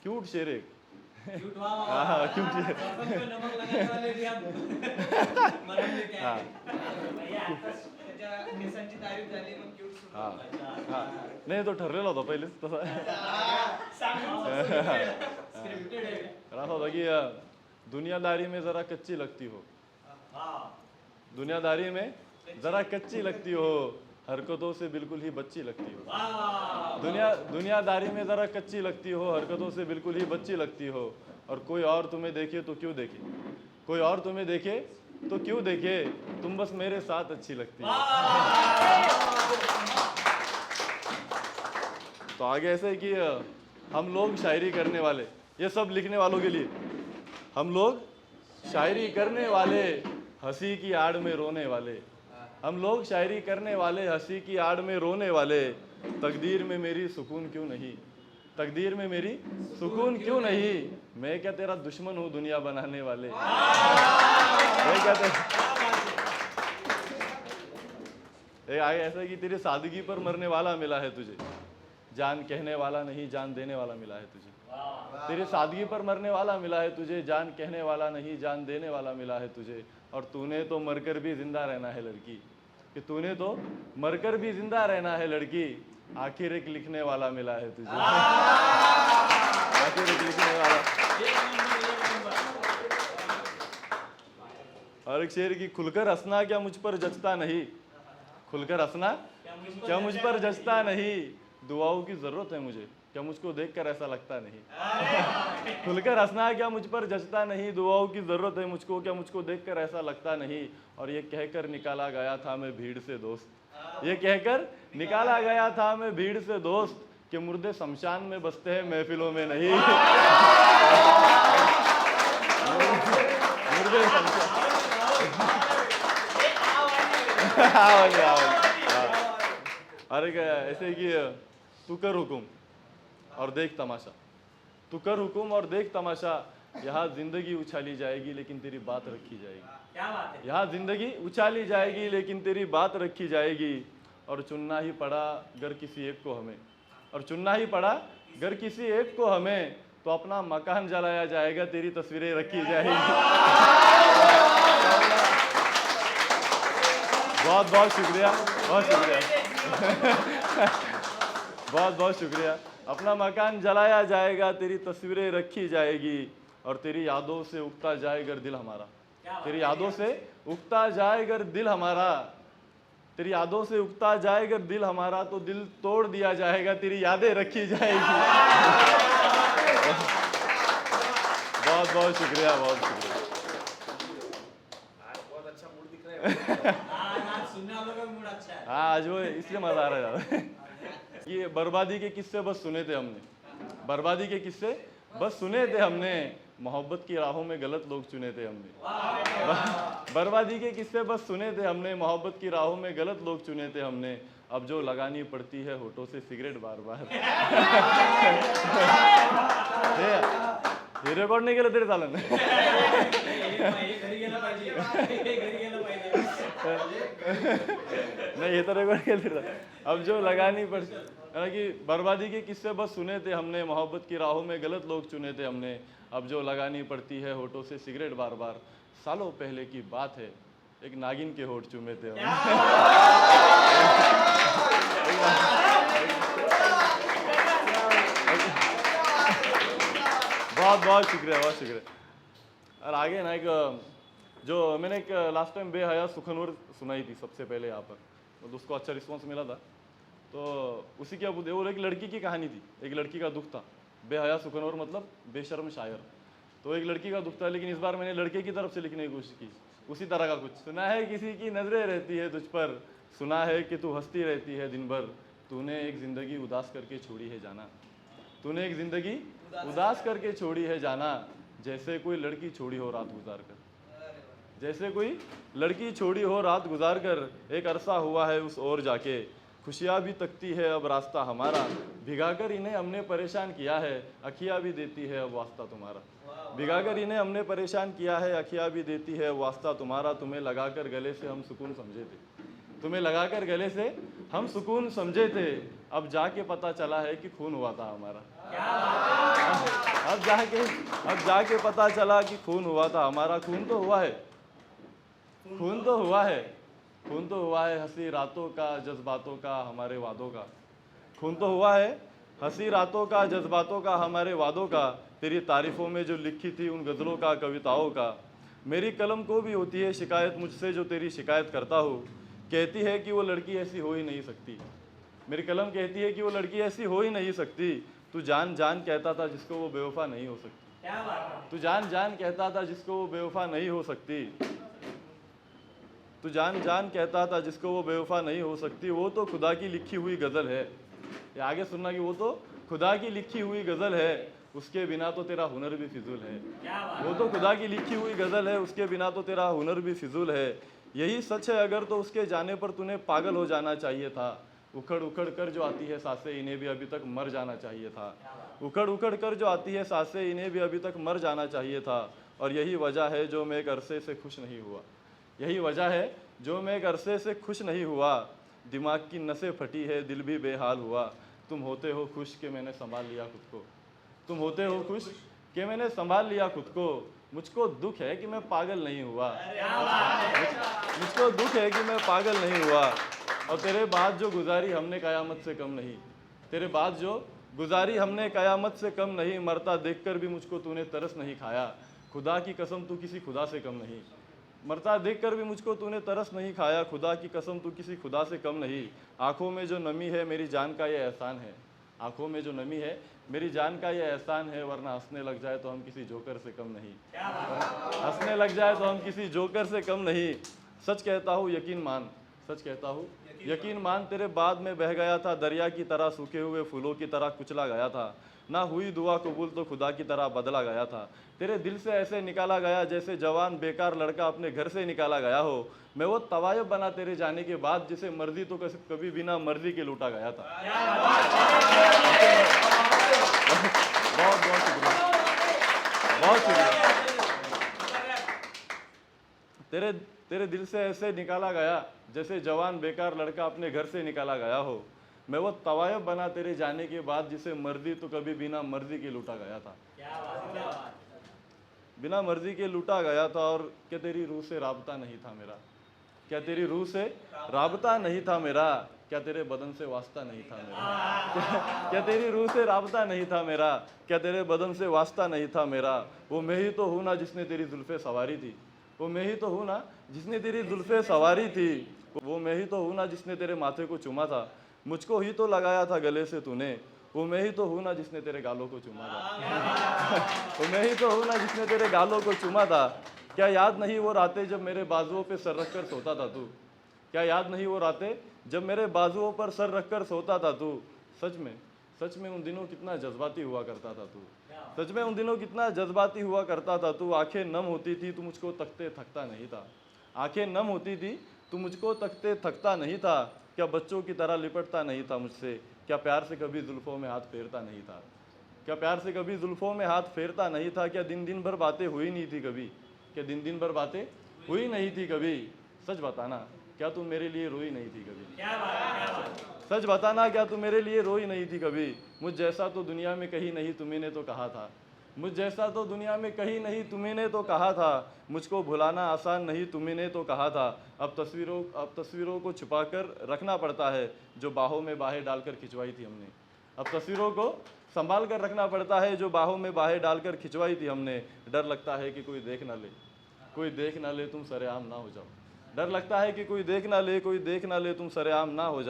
Cute शेर एक। Cute, वाह वाह हाँ वाह। क्यूट शेर। अपन को नमक लगाने वाले भी हम मरम लेके हाँ आए भैया. आताच त्याच्या केसांची तारीफ झाली मग क्यूट सुरू हा झाला. हा नाही तो ठरलेला होता पहिलेच तसा. स्क्रिप्टेड आहे. तर असा होता की दुनियादारी में जरा कच्ची लगती हो, दुनियादारी में जरा कच्ची लगती हो, हरकतों से बिल्कुल ही बच्ची लगती हो। दुनियादारी में जरा कच्ची लगती हो, हरकतों से बिल्कुल ही बच्ची लगती हो, और कोई और तुम्हें देखे तो क्यों देखे, कोई और तुम्हें देखे तो क्यों देखे, तुम बस मेरे साथ अच्छी लगती हो। तो आगे ऐसे है कि हम लोग शायरी करने वाले, ये सब लिखने वालों के लिए, हम लोग शायरी करने वाले, हंसी की आड़ में रोने वाले, हम लोग शायरी करने वाले, हंसी की आड़ में रोने वाले, तकदीर में मेरी सुकून क्यों नहीं, तकदीर में मेरी सुकून क्यों नहीं, मैं क्या तेरा दुश्मन हूँ दुनिया बनाने वाले, मैं क्या आगे ऐसा है कि तेरी सादगी पर मरने वाला मिला है तुझे, जान कहने वाला नहीं जान देने वाला मिला है तुझे, तेरी सादगी पर मरने वाला मिला है तुझे, जान कहने वाला नहीं जान देने वाला मिला है तुझे, और तूने तो मरकर भी जिंदा रहना है लड़की, कि तूने तो मरकर भी जिंदा रहना है लड़की, आखिर एक लिखने वाला मिला है तुझे, आखिर एक लिखने वाला। और एक शेर की, खुलकर हंसना क्या मुझ पर जचता नहीं, खुलकर हंसना क्या मुझ पर जचता नहीं, दुआओं की जरूरत है मुझे, क्या मुझको देखकर ऐसा लगता नहीं, खुलकर हंसना क्या मुझ पर जचता नहीं, दुआओं की जरूरत है मुझको, क्या मुझको देखकर ऐसा लगता नहीं, और ये कहकर निकाला गया था मैं भीड़ से दोस्त, ये कहकर निकाला गया था मैं भीड़ से दोस्त, कि मुर्दे शमशान में बसते हैं महफिलों में नहीं, मुर्दे शमशान। अरे क्या ऐसे कि तू कर हुकुम और देख तमाशा, तू कर हुकुम और देख तमाशा, यहाँ जिंदगी उछाली जाएगी लेकिन तेरी बात रखी जाएगी, क्या बात है, यहाँ जिंदगी उछाली जाएगी लेकिन तेरी बात रखी जाएगी, और चुनना ही पड़ा अगर किसी एक को हमें, और चुनना ही पड़ा अगर किसी एक को हमें, तो अपना मकान जलाया जाएगा तेरी तस्वीरें रखी जाएगी। बहुत बहुत शुक्रिया, बहुत शुक्रिया, बहुत बहुत शुक्रिया। अपना मकान जलाया जाएगा तेरी तस्वीरें रखी जाएगी, और तेरी यादों से उगता जाएगा दिल हमारा, तेरी यादों से उगता जाएगा दिल हमारा, तेरी यादों से उगता जाएगा दिल हमारा, तो दिल तोड़ दिया जाएगा तेरी यादें रखी जाएगी। बहुत बहुत शुक्रिया, बहुत शुक्रिया। बहुत अच्छा मूड दिख रहा है। आज सुनने वालों का मूड अच्छा है। हाँ आज वो इसलिए मजा आ रहा है। ये बर्बादी के किस्से बस सुने थे हमने, बर्बादी के किस्से बस सुने थे हमने, मोहब्बत की राहों में गलत लोग चुने थे हमने, बर्बादी के किस्से बस सुने थे हमने, मोहब्बत की राहों में गलत लोग चुने थे हमने, अब जो लगानी पड़ती है होठों से सिगरेट बार बार। हे रेकॉर्ड नाही केलं तरी चालेल। घरी गेलं पाहिजे, घरी गेलं पाहिजे। नहीं ये तो रेकॉर्ड केलं तरी चालेल। अब जो लगानी पड़ती है कि बर्बादी के किस्से बस सुने थे हमने, मोहब्बत की राहों में गलत लोग चुने थे हमने, अब जो लगानी पड़ती है होठों से सिगरेट बार बार, सालों पहले की बात है एक नागिन के होठ चूमे थे हमने। बहुत बहुत शुक्रिया, बहुत शुक्रिया। और आगे ना एक जो मैंने एक लास्ट टाइम बेहया सुखनूर सुनाई थी सबसे पहले यहाँ पर, तो उसको अच्छा रिस्पॉन्स मिला था, तो उसी क्या वो एक लड़की की कहानी थी, एक लड़की का दुख था, बेहया सुखनूर मतलब बेशर्म शायर, तो एक लड़की का दुख था, लेकिन इस बार मैंने लड़के की तरफ से लिखने की कोशिश की, उसी तरह का कुछ। सुना है किसी की नजरें रहती है तुझ पर, सुना है कि तू हंसती रहती है दिन भर, तूने एक जिंदगी उदास करके छोड़ी है जाना, तूने एक जिंदगी उदास करके छोड़ी है जाना, जैसे कोई लड़की छोड़ी हो रात गुजार कर, जैसे कोई लड़की छोड़ी हो रात गुजार कर, एक अरसा हुआ है उस ओर जाके, खुशियाँ भी तकती है अब रास्ता हमारा, भिगाकर इन्हें हमने परेशान किया है, अखियाँ भी देती है अब वास्ता तुम्हारा, भिगाकर इन्हें हमने परेशान किया है, अखियाँ भी देती है वास्ता तुम्हारा, तुम्हें लगाकर गले से हम सुकून समझे थे, तुम्हें लगाकर गले से हम सुकून समझे थे, अब जाके पता चला है कि खून हुआ था हमारा। अब जाके पता चला कि खून हुआ था हमारा। खून तो हुआ है, खून तो हुआ है, खून तो हुआ है हंसी रातों का, जज्बातों का, हमारे वादों का। खून तो हुआ है हंसी रातों का, जज्बातों का, हमारे वादों का। तेरी तारीफों में जो लिखी थी उन गज़लों का, कविताओं का। मेरी कलम को भी होती है शिकायत मुझसे जो तेरी शिकायत करता हूँ। कहती है कि वो लड़की ऐसी हो ही नहीं सकती। मेरी कलम कहती है कि वो लड़की ऐसी हो ही नहीं सकती। तू जान जान कहता था जिसको वो बेवफा नहीं हो सकती। क्या बात है। तू जान जान कहता था जिसको वो बेवफा नहीं हो सकती। तू जान जान कहता था जिसको वो बेवफा नहीं हो सकती। वो तो खुदा की लिखी हुई गज़ल है। ये आगे सुनना कि वो तो खुदा की लिखी हुई गज़ल है, उसके बिना तो तेरा हुनर भी फिजूल है। क्या बात वो तो खुदा की लिखी हुई गज़ल है, उसके बिना तो तेरा हुनर भी फिजूल है। यही सच है अगर तो उसके जाने पर तूने पागल हो जाना चाहिए था। उखड़ उखड़ कर जो आती है सांसें इन्हें भी अभी तक मर जाना चाहिए था। उखड़ उखड़ कर जो आती है सांसें इन्हें भी अभी तक मर जाना चाहिए था। और यही वजह है जो मैं एक अरसे से खुश नहीं हुआ। यही वजह है जो मैं एक अरसे से खुश नहीं हुआ। दिमाग की नसें फटी है, दिल भी बेहाल हुआ। तुम होते हो खुश कि मैंने संभाल लिया खुद को। तुम होते हो खुश कि मैंने संभाल लिया खुद को। मुझको दुख है कि मैं पागल नहीं हुआ। मुझको दुख है कि मैं पागल नहीं हुआ। और तेरे बाद जो गुजारी हमने कयामत से कम नहीं। तेरे बाद जो गुजारी हमने कयामत से कम नहीं। मरता देखकर भी मुझको तूने तरस नहीं खाया। खुदा की कसम तू किसी खुदा से कम नहीं। मरता देखकर भी मुझको तूने तरस नहीं खाया। खुदा की कसम तू किसी खुदा से कम नहीं। आंखों में जो नमी है मेरी जान का ये एहसान है। आंखों में जो नमी है मेरी जान का ये एहसान है। वरना हंसने लग जाए तो हम किसी जोकर से कम नहीं। हंसने लग जाए तो हम किसी जोकर से कम नहीं। सच कहता हूँ यकीन मान, सच कहता हूँ यकीन मान। तेरे बाद में बह गया था दरिया की तरह, सूखे हुए फूलों की तरह कुचला गया था। ना हुई दुआ कबूल तो खुदा की तरह बदला गया था। तेरे दिल से ऐसे निकाला गया जैसे जवान बेकार लड़का अपने घर से निकाला गया हो। मैं वो तवायब बना तेरे जाने के बाद जिसे मर्जी तो कभी बिना मर्जी के लूटा गया था। बहुत बहुत शुक्रिया, बहुत शुक्रिया। तेरे तेरे दिल से ऐसे निकाला गया जैसे जवान बेकार लड़का अपने घर से निकाला गया हो। मैं वो तवायब बना तेरे जाने के बाद जिसे मर्जी तो कभी बिना मर्जी के लूटा गया था। क्या बात, क्या बात। बिना मर्जी के लूटा गया था। और क्या तेरी रूह से राबता नहीं था मेरा। क्या तेरी रूह से राबता नहीं था मेरा। क्या तेरे बदन से वास्ता नहीं था मेरा। क्या तेरी रूह से राबता नहीं था मेरा। क्या तेरे बदन से वास्ता नहीं था मेरा। वो मैं ही तो हूँ ना जिसने तेरी जुल्फे सवारी थी। वो मैं ही तो हूँ ना जिसने तेरी जुल्फे सवारी थी। वो मैं ही तो हूँ ना जिसने तेरे माथे को चूमा था। मुझको ही तो लगाया था गले से तूने। वो मैं ही तो हूँ ना जिसने तेरे गालों को चूमा था। वो मैं ही तो हूँ ना जिसने तेरे गालों को चूमा था। क्या याद नहीं वो रातें जब मेरे बाजुओं पे सर रख कर सोता था तू। क्या याद नहीं वो रातें जब मेरे बाजुओं पर सर रख कर सोता था तू। सच में उन दिनों कितना जज्बाती हुआ करता था तू। सच में उन दिनों कितना जज्बाती हुआ करता था तू। आंखें नम होती थी तू मुझको तकते थकता नहीं था। आंखें नम होती थी तू मुझको तकते थकता नहीं था। क्या बच्चों की तरह लिपटता नहीं था मुझसे। क्या प्यार से कभी जुल्फों में हाथ फेरता नहीं था। क्या प्यार से कभी जुल्फों में हाथ फेरता नहीं था। क्या दिन दिन भर बातें हुई नहीं थी कभी। क्या दिन दिन भर बातें हुई नहीं थी कभी। सच बताना क्या तू मेरे लिए रोई नहीं थी कभी। क्या बात है, क्या बात है। सच बताना क्या तू मेरे लिए रोई नहीं थी कभी। मुझ जैसा तो दुनिया में कहीं नहीं तुम्ही ने तो कहा था। मुझ जैसा तो दुनिया में कहीं नहीं तुम्ही ने तो कहा था। मुझको भुलाना आसान नहीं तुम्ही ने तो कहा था। अब तस्वीरों को छुपाकर रखना पड़ता है जो बाहों में बाहें डालकर खिंचवाई थी हमने। अब तस्वीरों को संभाल कर रखना पड़ता है जो बाहों में बाहें डालकर खिंचवाई थी हमने। डर लगता है कि कोई देख ना ले, कोई देख ना ले तुम सरेआम ना हो जाओ। डर लगता है कि कोई देख ना ले, कोई देख ना ले तुम सरेआम ना हो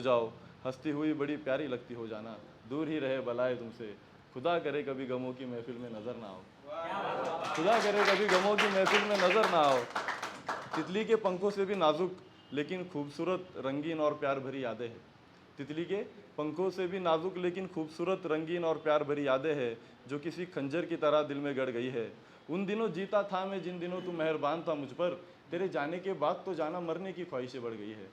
जाओ। हंसती हुई बड़ी प्यारी लगती हो जाना, दूर ही रहे बलाए तुमसे। खुदा करे कभी गमों की महफिल में नजर ना आओ। खुदा करे कभी गमों की महफिल में नजर ना आओ। तितली के पंखों से भी नाजुक लेकिन खूबसूरत, रंगीन और प्यार भरी यादें हैं। तितली के पंखों से भी नाजुक लेकिन खूबसूरत, रंगीन और प्यार भरी यादें हैं जो किसी खंजर की तरह दिल में गड़ गई है। उन दिनों जीता था मैं जिन दिनों तू मेहरबान था मुझ पर। तेरे जाने के बाद तो जाना मरने की ख्वाहिशें बढ़ गई है।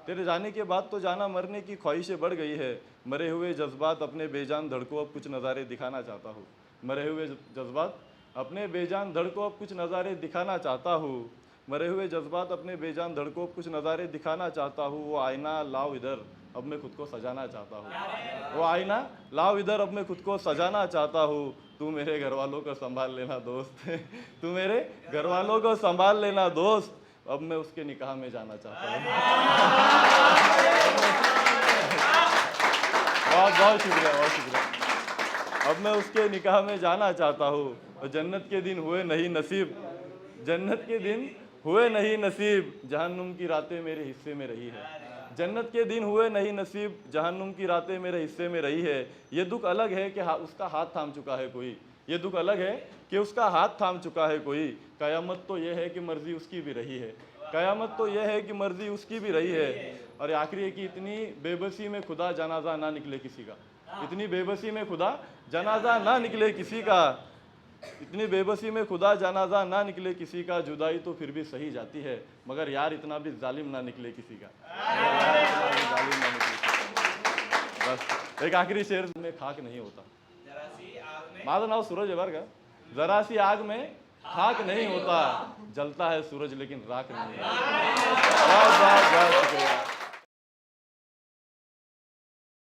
तेरे जाने के बाद तो जाना मरने की ख्वाहिशें बढ़ गई है। मरे हुए जज्बात अपने बेजान धड़कों अब कुछ नज़ारे दिखाना चाहता हूँ। मरे हुए जज्बात अपने बेजान धड़कों अब कुछ नज़ारे दिखाना चाहता हूँ। मरे हुए जज्बात अपने बेजान धड़कों अब कुछ नज़ारे दिखाना चाहता हूँ। वो आईना लाओ इधर, अब मैं खुद को सजाना चाहता हूँ। वो आईना लाओ इधर, अब मैं खुद को सजाना चाहता हूँ। तू मेरे घर वालों को संभाल लेना दोस्त तू मेरे घर वालों को संभाल लेना दोस्त, अब मैं उसके निकाह में जाना चाहता हूँ। बहुत बहुत शुक्रिया, बहुत शुक्रिया। अब मैं उसके निकाह में जाना चाहता हूँ। और जन्नत के दिन हुए नहीं नसीब, जन्नत के दिन हुए नहीं नसीब, जहन्नुम की रातें मेरे हिस्से में रही है। जन्नत के दिन हुए नहीं नसीब, जहन्नुम की रातें मेरे हिस्से में रही है। ये दुख अलग है कि उसका हाथ थाम चुका है कोई, ये दुख अलग है कि उसका हाथ थाम चुका है कोई। कयामत तो ये है कि मर्जी उसकी भी रही है, कयामत तो ये है कि मर्जी उसकी भी रही है। और आखिरी है कि इतनी बेबसी में खुदा जनाजा ना निकले किसी का, इतनी बेबसी में खुदा जनाजा ना निकले किसी का, इतनी बेबसी में खुदा जनाजा ना निकले किसी का। जुदाई तो फिर भी सही जाती है, मगर यार इतना भी जालिम ना निकले किसी का, मगर यार इतना भी जालिम ना निकले किसी का। बस एक आखिरी शेर में खाक नहीं होता। जरा सी आग में माझं नाव सूरज है बरं का। जरा सी आग में खाक नहीं होता, जलता है सूरज लेकिन राख नहीं होता। बहुत बहुत बहुत शुक्रिया।